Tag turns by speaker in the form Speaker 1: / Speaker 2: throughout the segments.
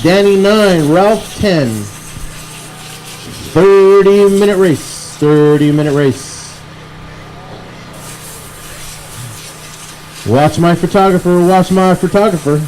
Speaker 1: Danny 9, Ralph 10. 30-minute race. 30-minute race. Watch my photographer. Watch my photographer.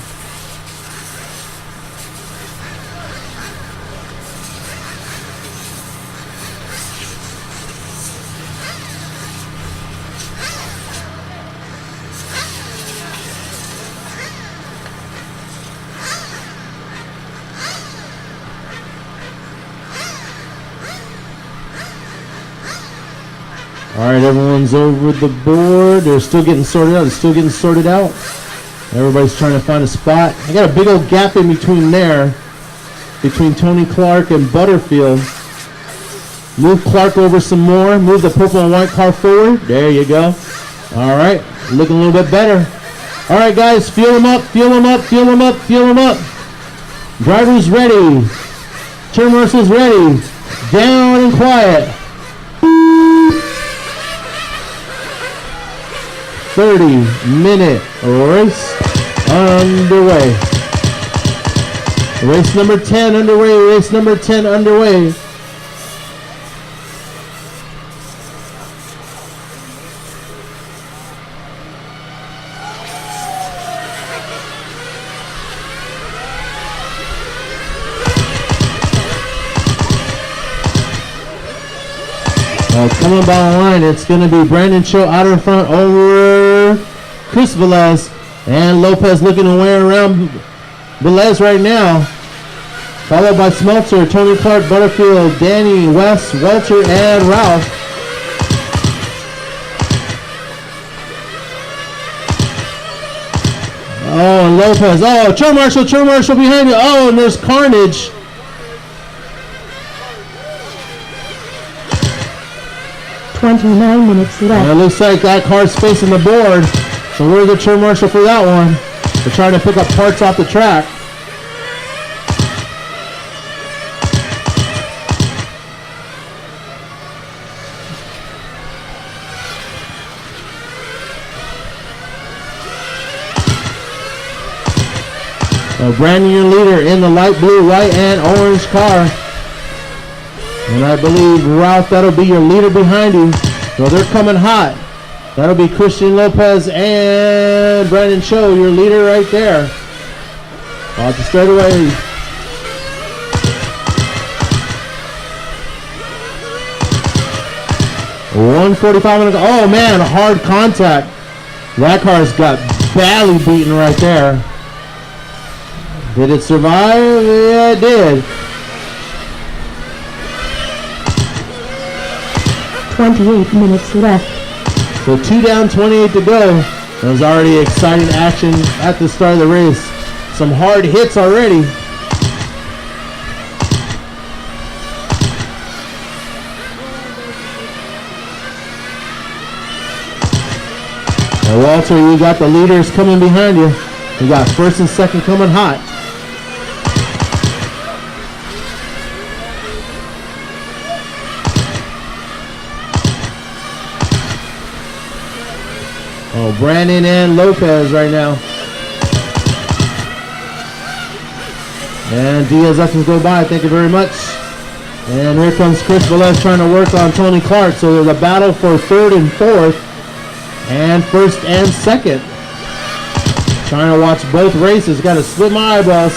Speaker 1: All right, everyone's over the board. They're still getting sorted out. They're still getting sorted out. Everybody's trying to find a spot. I got a big old gap in between there, between Tony Clark and Butterfield. Move Clark over some more. Move the purple and white car forward. There you go. All right, looking a little bit better. All right, guys, feel them up, feel them up, feel them up, feel them up. Drivers ready. Turn marshals ready. Down and quiet. 30-minute race underway. Race number 10 underway. Race number 10 underway. Coming by the line, it's going to be Brandon Cho out in front over Chris Velez, and Lopez looking to wear around Velez right now, followed by Smeltzer, Tony Clark, Butterfield, Danny, Wes, Welcher, and Ralph. Oh, and Lopez. Oh, Cho Marshall behind you. Oh, and there's carnage.
Speaker 2: 29 minutes left.
Speaker 1: And it looks like that car's facing the board. So where's the turn marshal for that one? They're trying to pick up parts off the track. So Brandon, your leader in the light blue, white, and orange car. And I believe, Ralph, that'll be your leader behind you. So they're coming hot. That'll be Christian Lopez and Brandon Cho, your leader right there. Off the straightaway. .145 minutes. Oh man, hard contact. That car's got badly beaten right there. Did it survive? Yeah, it did.
Speaker 2: 28 minutes left.
Speaker 1: So 2 down, 28 to go. There's already exciting action at the start of the race. Some hard hits already. Now, Walter, you got the leaders coming behind you. You got first and second coming hot. Oh, Brandon and Lopez right now. And Diaz lets him go by. Thank you very much. And here comes Chris Velez trying to work on Tony Clark. So there's a battle for third and fourth, and first and second. Trying to watch both races. Got to split my eyeballs.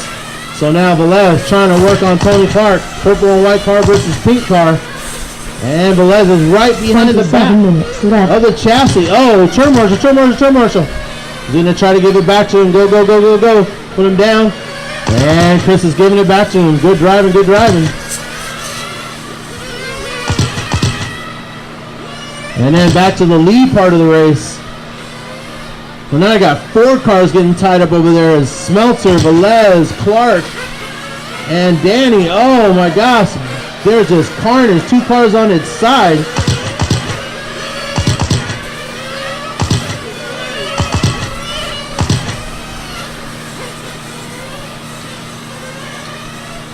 Speaker 1: So now Velez trying to work on Tony Clark. Purple and white car versus pink car. And Velez is right behind the back of the chassis. Oh, turn marshal. He's going to try to give it back to him. Go. Put him down. And Chris is giving it back to him. Good driving. And then back to the lead part of the race. Well, now I got 4 cars getting tied up over there. Smeltzer, Velez, Clark, and Danny. Oh my gosh. There's just carnage. 2 cars on its side.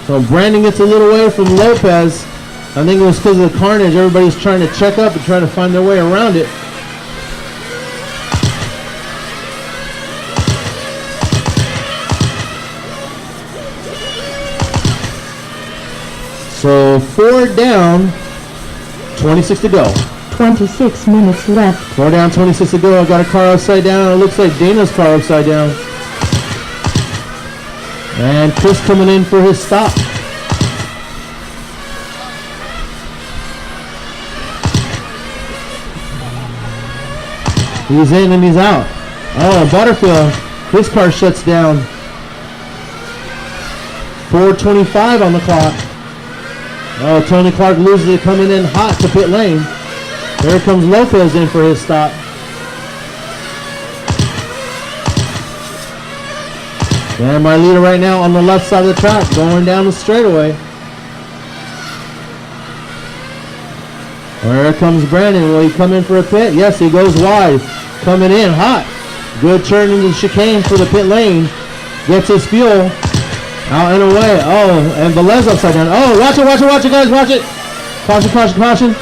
Speaker 1: So Brandon gets a little away from Lopez. I think it was because of the carnage. Everybody's trying to check up and trying to find their way around it. So 4 down, 26 to go.
Speaker 2: 26 minutes left.
Speaker 1: 4 down, 26 to go. I got a car upside down. It looks like Dana's car upside down. And Chris coming in for his stop. He's in and he's out. Oh, Butterfield, his car shuts down. 4:25 on the clock. Oh, Tony Clark loses it, coming in hot to pit lane. There comes Lopez in for his stop. And my leader right now on the left side of the track, going down the straightaway. There comes Brandon. Will he come in for a pit? Yes, he goes wide. Coming in hot. Good turn into the chicane for the pit lane. Gets his fuel. Out and away. Oh, and Velez upside down. Oh, watch it, guys, watch it. Caution, caution, caution.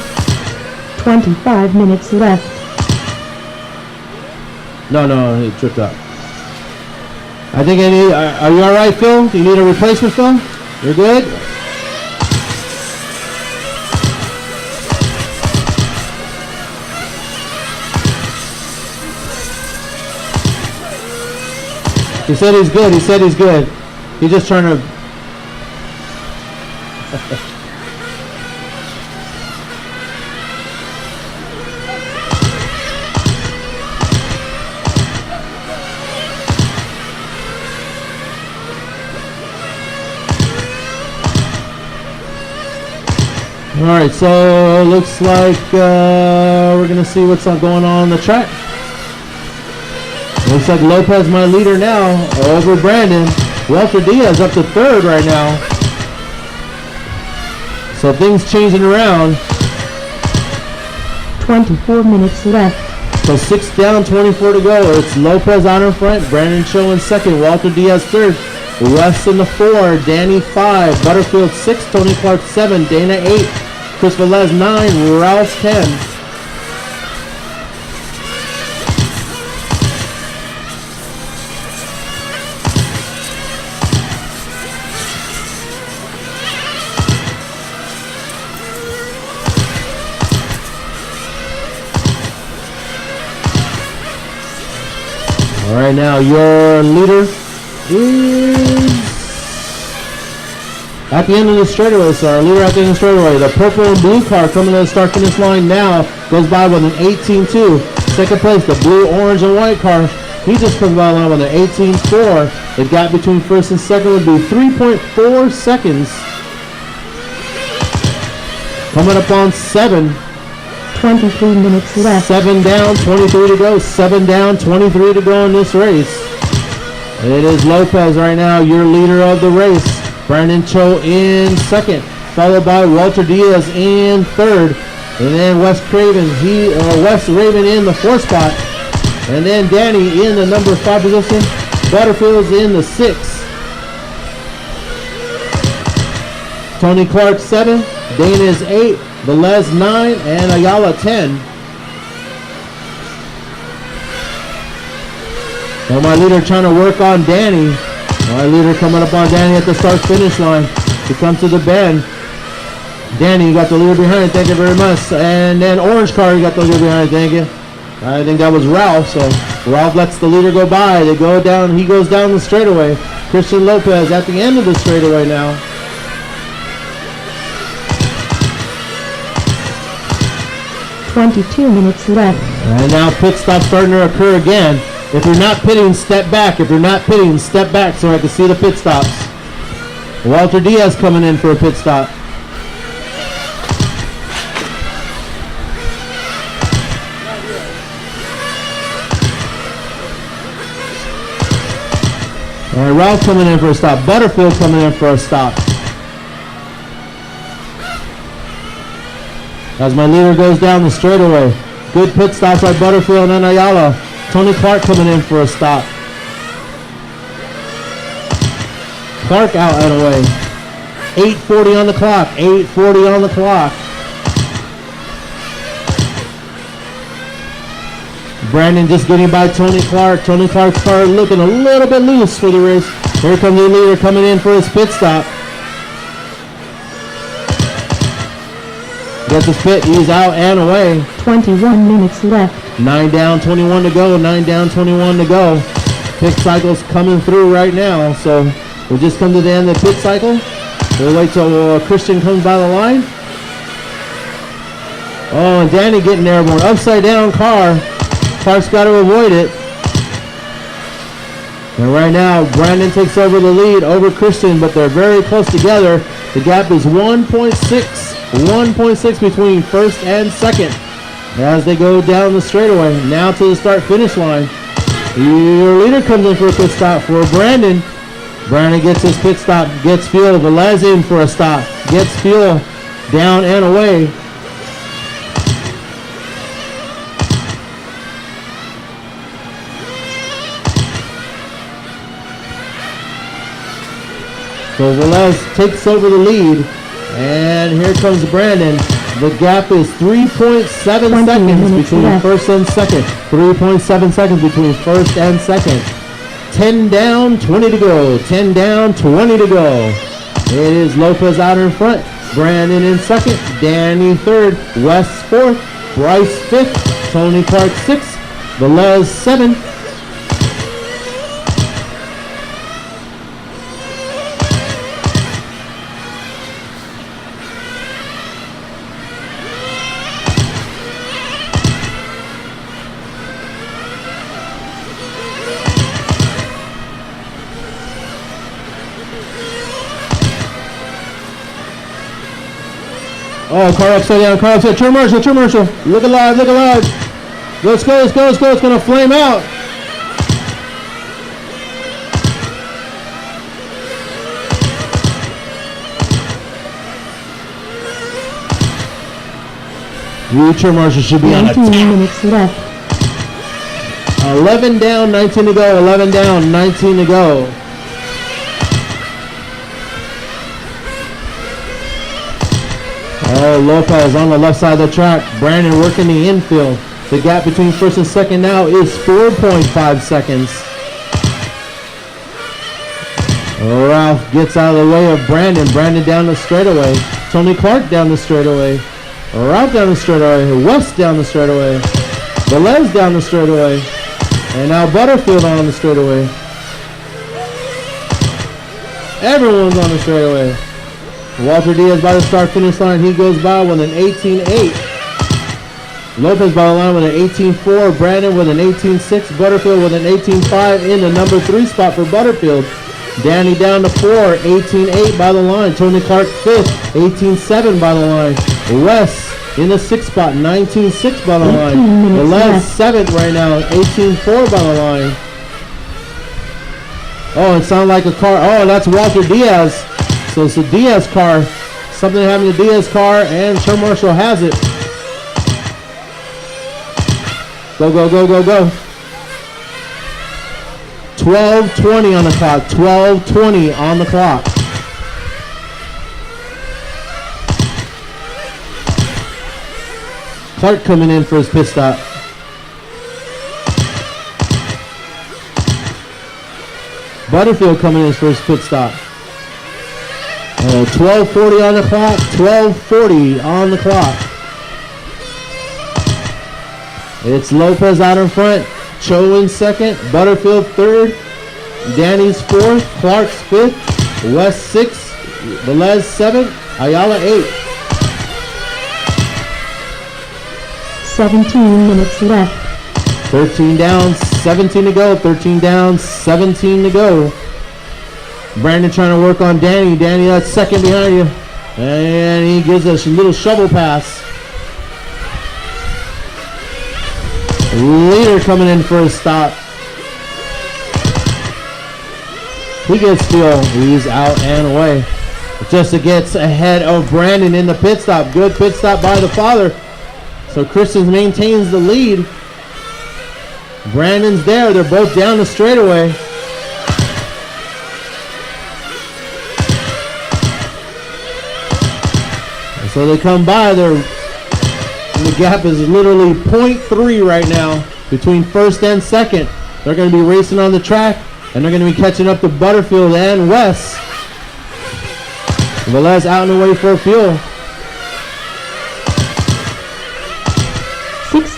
Speaker 2: 25 minutes left.
Speaker 1: No, he tripped up. I think I need, are you all right, Phil? Do you need a replacement, Phil? You're good? He said he's good. He said he's good. He's just trying to... All right, so looks like we're gonna see what's going on the track. Looks like Lopez, my leader now, over Brandon. Walter Diaz up to third right now. So things changing around.
Speaker 2: 24 minutes left.
Speaker 1: So 6 down, 24 to go. It's Lopez out in front, Brandon Cho in second, Walter Diaz third, Wes in the 4, Danny 5, Butterfield 6, Tony Clark 7, Dana 8, Chris Velez 9, Ralph 10. All right, now your leader is at the end of the straightaway, so our leader at the end of the straightaway. The purple and blue car coming to the start finish line now goes by with an 18.2. Second place, the blue, orange, and white car. He just comes by the line with an 18.4. It got between first and second would be 3.4 seconds. Coming up on 7.
Speaker 2: 23 minutes left.
Speaker 1: 7 down, 23 to go. 7 down, 23 to go in this race. It is Lopez right now, your leader of the race. Brandon Cho in second, followed by Walter Diaz in third, and then Wes Raven in the 4th spot, and then Danny in the number 5 position. Butterfield's in the 6th. Tony Clark 7, Dana is 8, Velez 9, and Ayala 10. So my leader trying to work on Danny. My leader coming up on Danny at the start-finish line. He comes to the bend. Danny, you got the leader behind. Thank you very much. And then orange car, you got the leader behind. Thank you. I think that was Ralph. So Ralph lets the leader go by. They go down. He goes down the straightaway. Christian Lopez at the end of the straightaway now.
Speaker 2: $22 minutes left.
Speaker 1: And now pit stop starting to occur again. If you're not pitting, step back. If you're not pitting, step back so I can see the pit stops. Walter Diaz coming in for a pit stop. All right, Ralph coming in for a stop. Butterfield coming in for a stop. As my leader goes down the straightaway. Good pit stops by Butterfield and Ayala. Tony Clark coming in for a stop. Clark out and away. 8:40 on the clock. 8:40 on the clock. Brandon just getting by Tony Clark. Tony Clark's car looking a little bit loose for the race. Here comes the leader coming in for his pit stop. Gets his pit. He's out and away.
Speaker 2: 21 minutes left.
Speaker 1: 9 down, 21 to go. 9 down, 21 to go. Pit cycle's coming through right now. So we'll just come to the end of the pit cycle. We'll wait till Christian comes by the line. Oh, and Danny getting airborne. Upside down car. Clark's got to avoid it. And right now, Brandon takes over the lead over Christian, but they're very close together. The gap is 1.6 between first and second as they go down the straightaway. Now to the start-finish line. Your leader comes in for a pit stop for Brandon. Brandon gets his pit stop, gets fuel. Velez in for a stop, gets fuel, down and away. So Velez takes over the lead, and here comes Brandon. The gap is 3.7 seconds between first and second. 3.7 seconds between first and second. 10 down, 20 to go. 10 down, 20 to go. It is Lopez out in front. Brandon in second. Danny third. West fourth. Bryce fifth. Tony Clark sixth. Velez seventh. Oh, car upside down, car upside down. Turn Marshall. Look alive, look alive. Let's go. It's going to flame out. Turn Marshall should be on
Speaker 2: 19 minutes left.
Speaker 1: 11 down, 19 to go. 11 down, 19 to go. Oh, Lopez on the left side of the track. Brandon working the infield. The gap between first and second now is 4.5 seconds. Ralph gets out of the way of Brandon. Brandon down the straightaway. Tony Clark down the straightaway. Ralph down the straightaway. West down the straightaway. Velez down the straightaway. And now Butterfield on the straightaway. Everyone's on the straightaway. Walter Diaz by the start-finish line. He goes by with an 18.8. Lopez by the line with an 18.4. Brandon with an 18.6. Butterfield with an 18.5 in the number 3 spot for Butterfield. Danny down to 4. 18.8 by the line. Tony Clark 5th. 18.7 by the line. Wes in the 6th spot. 19.6 by the line. Velez 7th right now. 18.4 by the line. Oh, it sounds like a car. Oh, that's Walter Diaz. So it's a Diaz car. Something happened to Diaz car, and Turn Marshall has it. Go. 12:20 on the clock. 12:20 on the clock. Clark coming in for his pit stop. Butterfield coming in for his pit stop. 12:40 on the clock. 12:40 on the clock. It's Lopez out in front. Cho in second. Butterfield third. Danny's fourth. Clark's fifth. West sixth. Velez seventh. Ayala eighth.
Speaker 2: 17 minutes left.
Speaker 1: 13 down, 17 to go. 13 down, 17 to go. Brandon trying to work on Danny. Danny, that's second behind you. And he gives us a little shovel pass. Leader coming in for a stop. He gets fuel. He's out and away. Just gets ahead of Brandon in the pit stop. Good pit stop by the father. So Christian maintains the lead. Brandon's there. They're both down the straightaway. So they come by, the gap is literally 0.3 right now between first and second. They're going to be racing on the track, and they're going to be catching up to Butterfield and Wes. Velez out and away for fuel.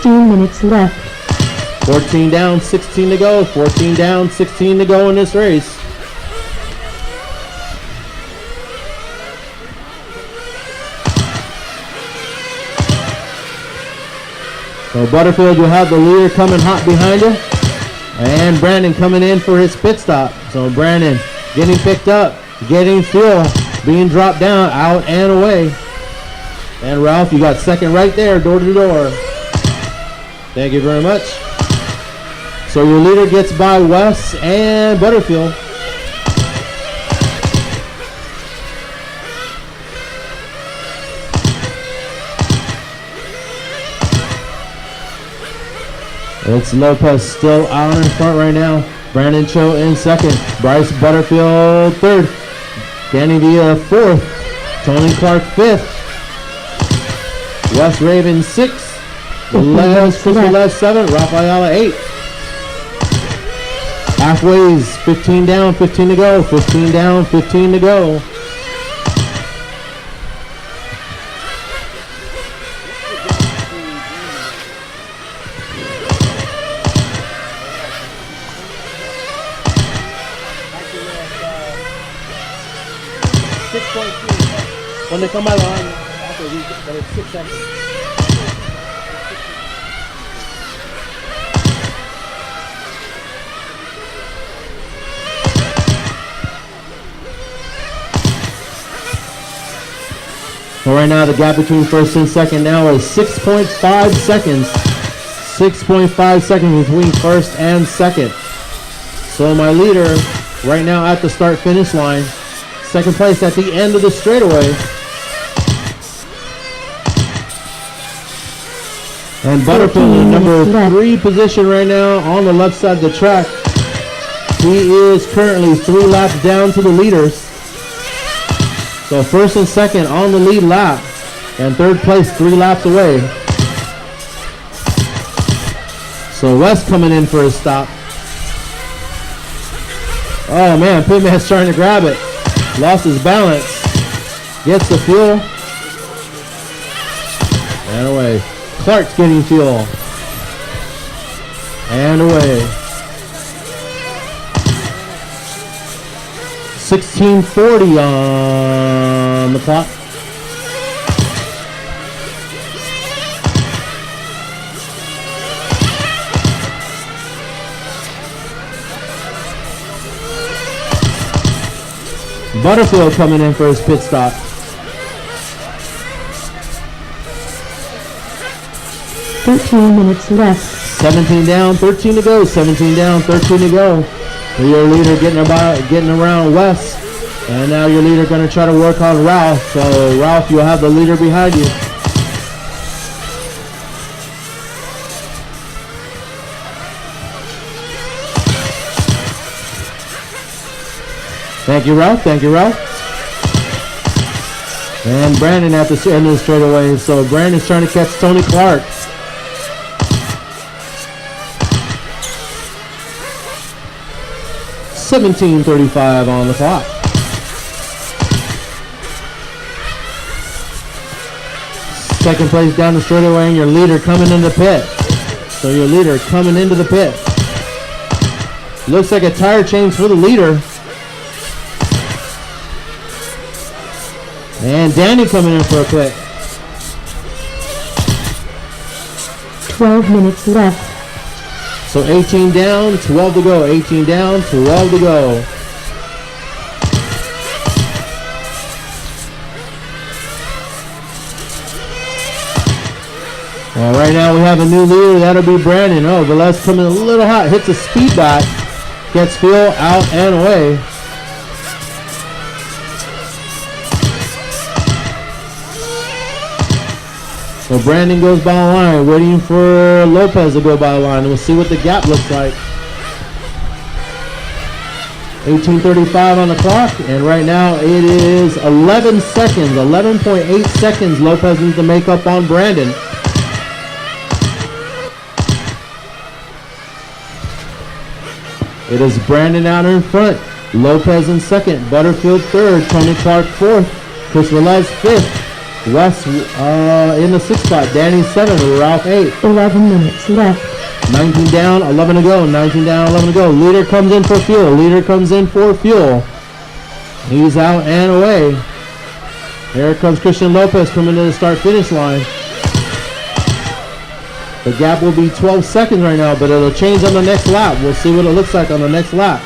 Speaker 2: 14 minutes left.
Speaker 1: 14 down, 16 to go. 14 down, 16 to go in this race. So Butterfield, you'll have the leader coming hot behind you. And Brandon coming in for his pit stop. So Brandon getting picked up, getting fuel, being dropped down, out and away. And Ralph, you got second right there, door to door. Thank you very much. So your leader gets by Wes and Butterfield. It's Lopez still out in front right now. Brandon Cho in second. Bryce Butterfield third. Danny Villa fourth. Tony Clark fifth. Wes Raven sixth. Chris Velez seventh. Rafaela eighth. Halfway's 15 down, 15 to go. 15 down, 15 to go. When they come by line, after we get it's 6 seconds. So right now the gap between first and second now is 6.5 seconds. 6.5 seconds between first and second. So my leader right now at the start finish line. Second place at the end of the straightaway. And Butterfield in number 3 position right now on the left side of the track. He is currently 3 laps down to the leaders. So first and second on the lead lap. And third place 3 laps away. So Wes coming in for a stop. Oh man, Pitman's trying to grab it. Lost his balance. Gets the fuel. And away. Clark's getting fuel. And away. 16:40 on the clock. Butterfield coming in for his pit stop.
Speaker 2: Minutes left.
Speaker 1: 17 down, 13 to go. 17 down, 13 to go. Your leader getting around Wes. And now your leader going to try to work on Ralph. So Ralph, you'll have the leader behind you. Thank you, Ralph. Thank you, Ralph. And Brandon at the end of the straightaway. So Brandon's trying to catch Tony Clark. $17.35 on the clock. Second place down the straightaway, and your leader coming into the pit. So your leader coming into the pit. Looks like a tire change for the leader. And Danny coming in for a pit.
Speaker 2: 12 minutes left.
Speaker 1: So 18 down, 12 to go. 18 down, 12 to go. Well, right now we have a new leader. That'll be Brandon. Oh, Velez coming a little hot. Hits a speed dot. Gets fuel out and away. So Brandon goes by the line, waiting for Lopez to go by the line. We'll see what the gap looks like. 18:35 on the clock, and right now it is 11 seconds, 11.8 seconds Lopez needs to make up on Brandon. It is Brandon out in front, Lopez in second, Butterfield third, Tony Clark fourth, Chris Velez fifth, Wes in the 6th spot. Danny 7, Ralph 8.
Speaker 2: 11 minutes left.
Speaker 1: 19 down, 11 to go. 19 down, 11 to go. Leader comes in for fuel. Leader comes in for fuel. He's out and away. Here comes Christian Lopez coming to the start-finish line. The gap will be 12 seconds right now, but it'll change on the next lap. We'll see what it looks like on the next lap.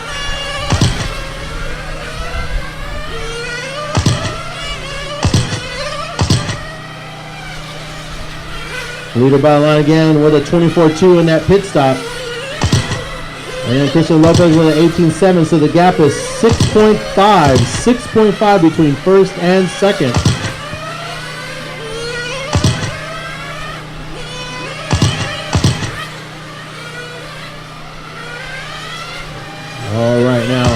Speaker 1: Leader by the line again with a 24.2 in that pit stop. And then Christian Lopez with an 18.7, so the gap is 6.5. 6.5 between first and second. All right, now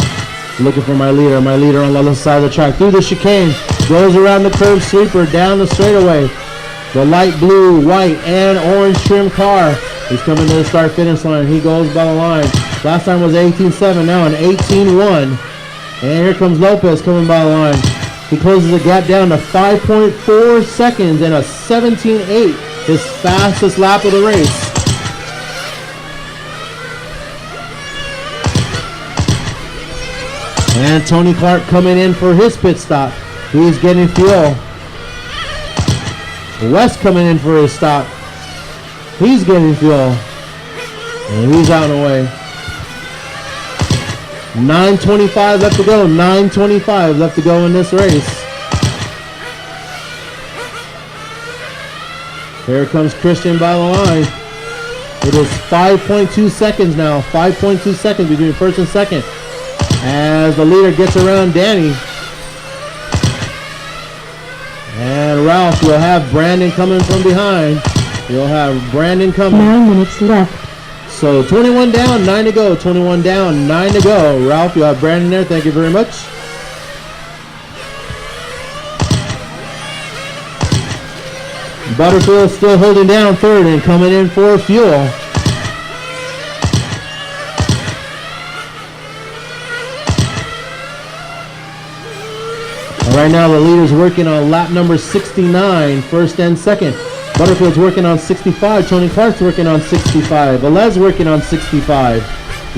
Speaker 1: looking for my leader. My leader on the left side of the track through the chicane. Goes around the curve sweeper down the straightaway. The light blue, white, and orange trim car. He's coming to the start-finish line. He goes by the line. Last time was 18.7, now an 18.1. And here comes Lopez coming by the line. He closes the gap down to 5.4 seconds and a 17.8. His fastest lap of the race. And Tony Clark coming in for his pit stop. He's getting fuel. West coming in for his stop. He's getting fuel. And he's out and away. 9:25 left to go. 9:25 left to go in this race. Here comes Christian by the line. It is 5.2 seconds now. 5.2 seconds between first and second. As the leader gets around Danny. And Ralph will have Brandon coming from behind. You'll have Brandon coming.
Speaker 2: 9 minutes left.
Speaker 1: So 21 down, 9 to go. 21 down, 9 to go. Ralph, you'll have Brandon there. Thank you very much. Butterfield still holding down third and coming in for fuel. Right now the leader's working on lap number 69, first and second. Butterfield's working on 65. Tony Clark's working on 65. Velez working on 65.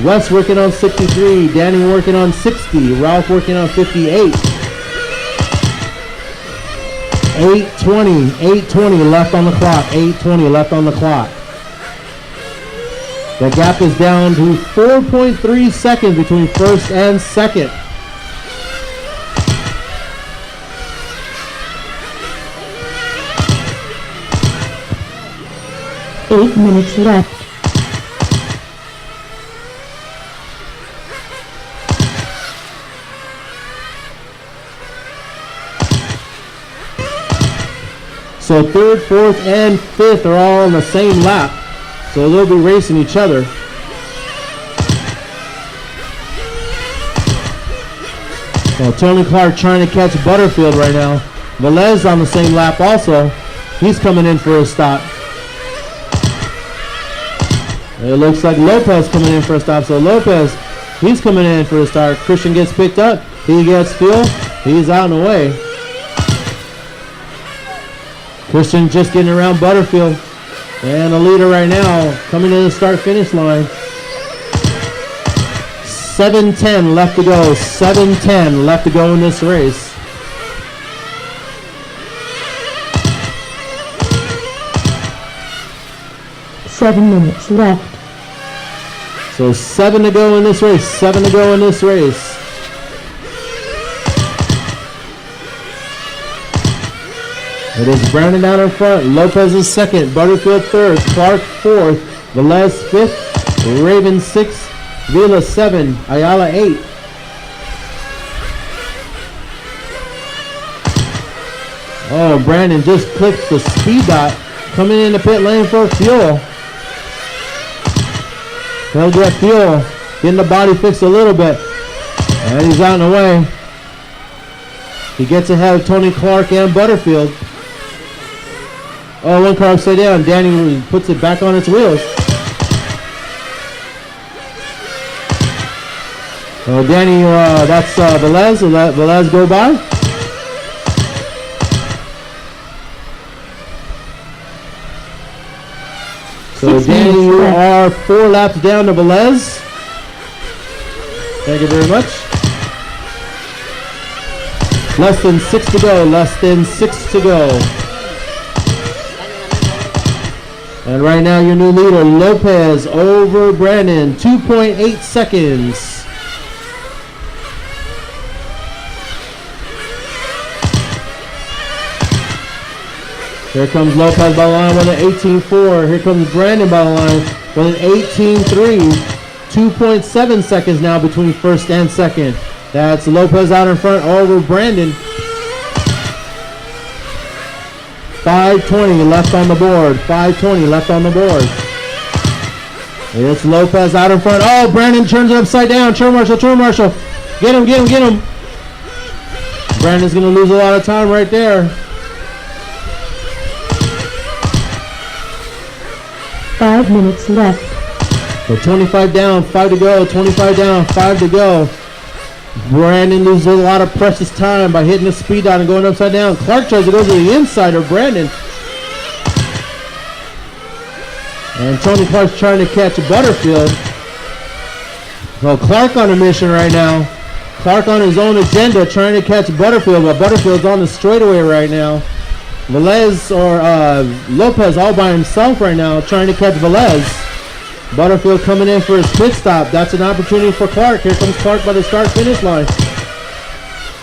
Speaker 1: Wes working on 63. Danny working on 60. Ralph working on 58. 8:20 left on the clock. 8:20 left on the clock. The gap is down to 4.3 seconds between first and second.
Speaker 2: 8 minutes left.
Speaker 1: So third, fourth, and fifth are all on the same lap. So they'll be racing each other. So Tony Clark trying to catch Butterfield right now. Velez on the same lap also. He's coming in for a stop. It looks like Lopez coming in for a stop. So Lopez, he's coming in for a start. Christian gets picked up. He gets fuel. He's out and away. Christian just getting around Butterfield. And the leader right now coming to the start-finish line. 7:10 left to go. 7:10 left to go in this race.
Speaker 2: Seven minutes left.
Speaker 1: So 7 to go in this race. 7 to go in this race. It is Brandon out in front. Lopez is second. Butterfield third. Clark fourth. Velez fifth. Raven sixth. Vila 7, Ayala 8. Oh, Brandon just clicked the speed dot. Coming in the pit lane for fuel. He'll get fuel. Getting the body fixed a little bit. And he's out and away. He gets ahead of Tony Clark and Butterfield. Oh, one car upside down. Danny puts it back on its wheels. Oh, Danny, that's Velez. Will Velez go by? So
Speaker 2: 6
Speaker 1: Danny,
Speaker 2: minutes
Speaker 1: you
Speaker 2: left.
Speaker 1: are 4 laps down to Velez. Thank you very much. Less than 6 to go, less than 6 to go. And right now your new leader, Lopez over Brandon, 2.8 seconds. Here comes Lopez by the line with an 18.4. Here comes Brandon by the line with an 18.3. 2.7 seconds now between first and second. That's Lopez out in front over Brandon. 5:20 left on the board. 5:20 left on the board. It's Lopez out in front. Oh, Brandon turns it upside down. Turn Marshall, turn Marshall. Get him, get him, get him. Brandon's going to lose a lot of time right there.
Speaker 2: 5 minutes left.
Speaker 1: So 25 down, 5 to go. 25 down, 5 to go. Brandon loses a lot of precious time by hitting the speed down and going upside down. Clark tries to go to the inside of Brandon. And Tony Clark's trying to catch Butterfield. So Clark on a mission right now. Clark on his own agenda trying to catch Butterfield, but Butterfield's on the straightaway right now. Velez or Lopez all by himself right now trying to catch Velez. Butterfield coming in for his pit stop. That's an opportunity for Clark. Here comes Clark by the start-finish line.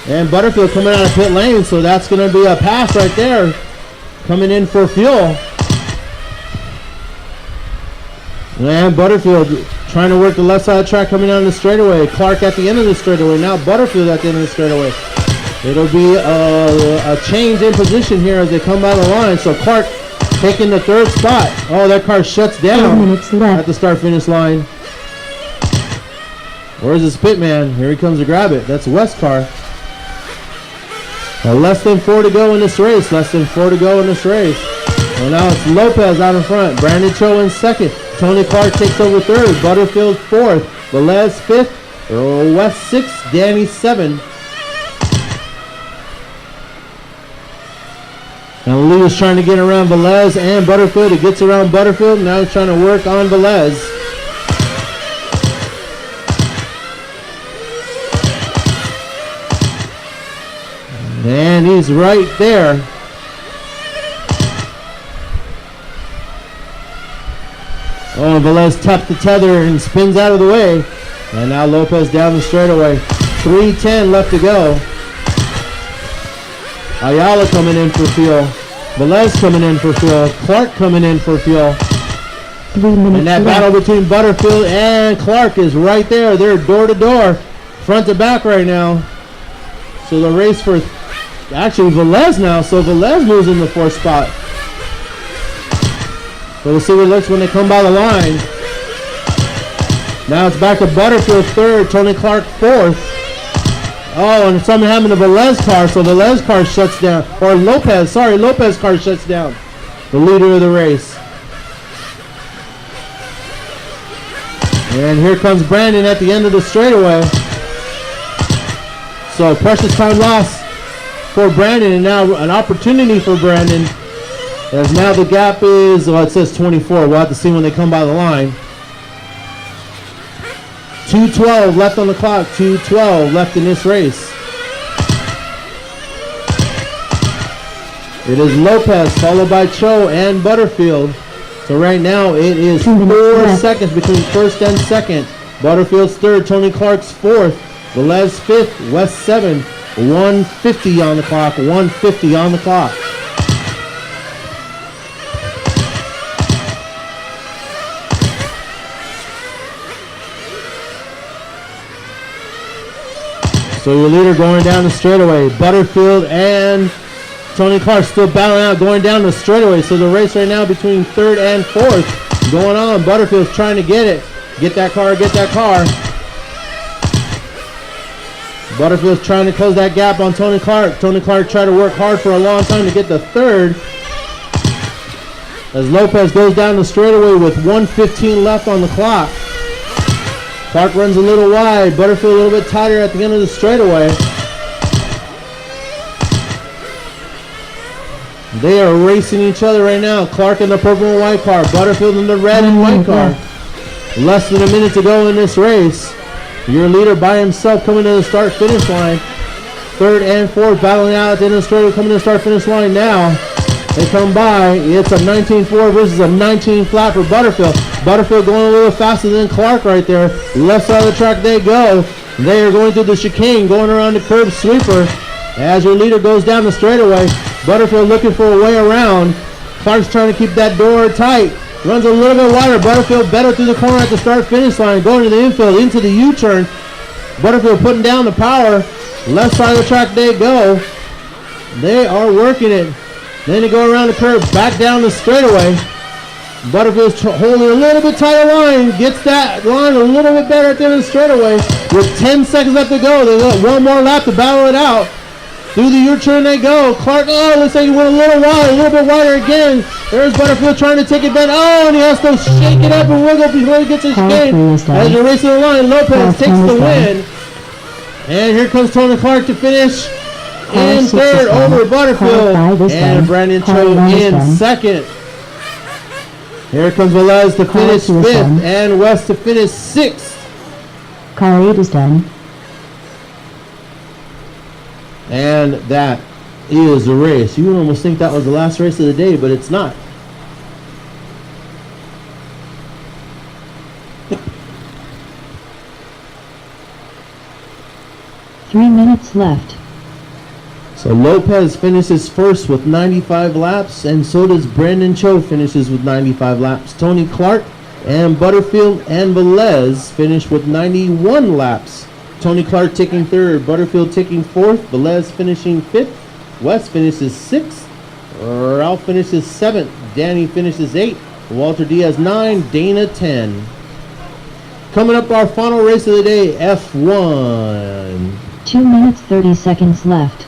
Speaker 1: And Butterfield coming out of pit lane, so that's going to be a pass right there. Coming in for fuel. And Butterfield trying to work the left side of the track coming down the straightaway. Clark at the end of the straightaway. Now Butterfield at the end of the straightaway. It'll be a change in position here as they come by the line. So Clark taking the third spot. Oh, that car shuts
Speaker 2: 4
Speaker 1: down
Speaker 2: minutes left.
Speaker 1: at the start-finish line. Where's his pit man? Here he comes to grab it. That's West's car. Less than 4 to go in this race. Less than 4 to go in this race. Well, now it's Lopez out in front. Brandon Cho in second. Tony Clark takes over third. Butterfield fourth. Velez fifth. West sixth. Danny seven. Now Lee is trying to get around Velez and Butterfield. He gets around Butterfield. Now he's trying to work on Velez. And he's right there. Oh, and Velez tapped the tether and spins out of the way. And now Lopez down the straightaway. 3:10 left to go. Ayala coming in for fuel. Velez coming in for fuel. Clark coming in for fuel.
Speaker 2: 3 minutes
Speaker 1: And that
Speaker 2: left.
Speaker 1: battle between Butterfield and Clark is right there. They're door to door, front to back right now. So the race for actually Velez now. So Velez moves in the fourth spot. So we'll see what it looks when they come by the line. Now it's back to Butterfield third, Tony Clark fourth. Oh, and something happened to Velez car, so Velez car shuts down. Or Lopez car shuts down. The leader of the race. And here comes Brandon at the end of the straightaway. So precious time lost for Brandon, and now an opportunity for Brandon. As now the gap is, well, it says 24. We'll have to see when they come by the line. 2:12 left on the clock. 2:12 left in this race. It is Lopez followed by Cho and Butterfield. So right now it is
Speaker 2: 2 minutes
Speaker 1: 4
Speaker 2: left.
Speaker 1: seconds between first and second. Butterfield's third, Tony Clark's fourth, Velez fifth, West seven. 1:50 on the clock. 1:50 on the clock. So your leader going down the straightaway. Butterfield and Tony Clark still battling out going down the straightaway. So the race right now between third and fourth going on. Butterfield's trying to get it. Get that car, get that car. Butterfield's trying to close that gap on Tony Clark. Tony Clark tried to work hard for a long time to get the third. As Lopez goes down the straightaway with 1:15 left on the clock. Clark runs a little wide. Butterfield a little bit tighter at the end of the straightaway. They are racing each other right now. Clark in the purple and white car. Butterfield in the red and white car. Less than a minute to go in this race. Your leader by himself coming to the start-finish line. Third and fourth battling out at the end of the straight, coming to the start-finish line now. They come by. It's a 19.4 versus a 19 flat for Butterfield. Butterfield going a little faster than Clark right there. Left side of the track they go. They are going through the chicane, going around the curb sweeper. As your leader goes down the straightaway, Butterfield looking for a way around. Clark's trying to keep that door tight. Runs a little bit wider. Butterfield better through the corner at the start-finish line. Going to the infield, into the U-turn. Butterfield putting down the power. Left side of the track they go. They are working it. Then they go around the curve, back down the straightaway. Butterfield's holding a little bit tighter line. Gets that line a little bit better at the end of the straightaway. With 10 seconds left to go, they got one more lap to battle it out. Through the U-turn they go. Clark, looks like he went a little wide, a little bit wider again. There's Butterfield trying to take it back. And he has to shake it up and wiggle before he gets his game. As they're racing the line, Lopez takes the win. And here comes Tony Clark to finish in third over Butterfield. And Brandon Cho in second. Here comes Velez to finish fifth and West to finish sixth.
Speaker 2: Car 8 is done.
Speaker 1: And that is the race. You would almost think that was the last race of the day, but it's not.
Speaker 2: Three minutes left.
Speaker 1: So Lopez finishes first with 95 laps, and so does Brandon Cho finishes with 95 laps. Tony Clark and Butterfield and Velez finish with 91 laps. Tony Clark taking third, Butterfield taking fourth, Velez finishing fifth, West finishes sixth, Ralph finishes seventh, Danny finishes eighth, Walter Diaz 9, Dana 10. Coming up, our final race of the day, F1.
Speaker 2: 2 minutes 30 seconds left.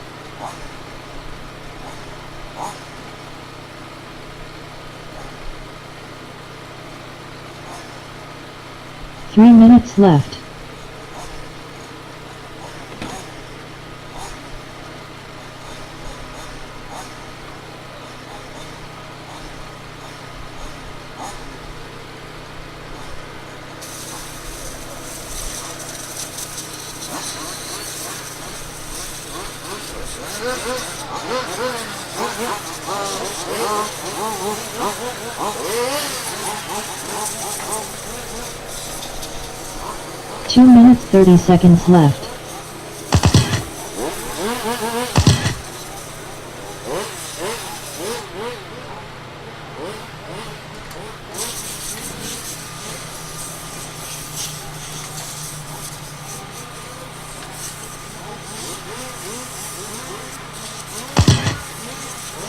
Speaker 2: Three minutes left. Two minutes 30 seconds left.